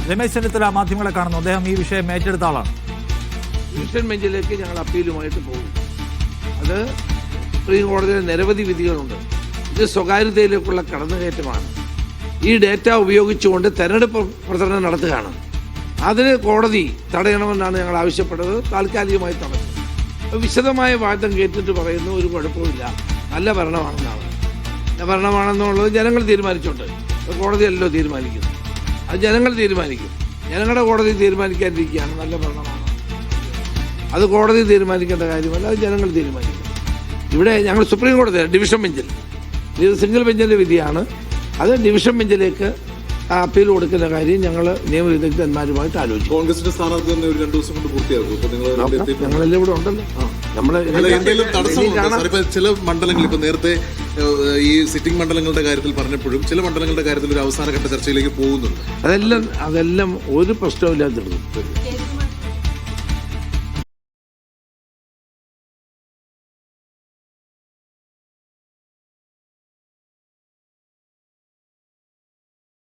രമേശ് ചെന്നിത്തല മാധ്യമങ്ങളെ കാണുന്നു. അദ്ദേഹം ഈ വിഷയം ഏറ്റെടുത്ത ആളാണ്. ഡിവിഷൻ ബെഞ്ചിലേക്ക് ഞങ്ങൾ അപ്പീലുമായിട്ട് പോകും. അത് സുപ്രീം കോടതിയിലെ നിരവധി വിധികളുണ്ട്. ഇത് സ്വകാര്യതയിലേക്കുള്ള കടന്നുകയറ്റമാണ്. ഈ ഡേറ്റ ഉപയോഗിച്ചുകൊണ്ട് തെരഞ്ഞെടുപ്പ് പ്രചരണം നടത്തുകയാണ്. അതിന് കോടതി തടയണമെന്നാണ് ഞങ്ങൾ ആവശ്യപ്പെട്ടത്. താൽക്കാലികമായി തടഞ്ഞു. വിശദമായ വാദം കേട്ടിട്ട് പറയുന്നു ഒരു കുഴപ്പമില്ല, നല്ല ഭരണമാണെന്നാണ്. നല്ല ഭരണമാണെന്നുള്ളത് ജനങ്ങൾ തീരുമാനിച്ചോണ്ട്, കോടതിയല്ലോ തീരുമാനിക്കുന്നു. അത് ജനങ്ങൾ തീരുമാനിക്കും. ജനങ്ങളുടെ കോടതി തീരുമാനിക്കാതിരിക്കുകയാണ് നല്ല ഭരണമാണ്. അത് കോടതി തീരുമാനിക്കേണ്ട കാര്യമല്ല, അത് ജനങ്ങൾ തീരുമാനിക്കും. ഇവിടെ ഞങ്ങൾ സുപ്രീം കോടതി ഡിവിഷൻ ബെഞ്ചിൽ, ഇത് സിംഗിൾ ബെഞ്ചിൻ്റെ വിധിയാണ്. അത് ഡിവിഷൻ ബെഞ്ചിലേക്ക് അപ്പീൽ കൊടുക്കുന്ന കാര്യം ഞങ്ങൾ നിയമവിദഗ്ധന്മാരുമായിട്ട് ആലോചിച്ചു. കോൺഗ്രസിന്റെ സ്ഥാനാർത്ഥി തന്നെ ഒരു 2 ദിവസം കൊണ്ട് പൂർത്തിയാക്കും. ഞങ്ങളെല്ലാം ഇവിടെ ഉണ്ടല്ലോ. ചില മണ്ഡലങ്ങൾ ഇപ്പൊ നേരത്തെ ഈ സിറ്റിംഗ് മണ്ഡലങ്ങളുടെ കാര്യത്തിൽ പറഞ്ഞപ്പോഴും ചില മണ്ഡലങ്ങളുടെ കാര്യത്തിൽ ഒരു അവസാനഘട്ട ചർച്ചയിലേക്ക് പോകുന്നുണ്ട്. അതെല്ലാം ഒരു പ്രശ്നവും ഇല്ലാതെ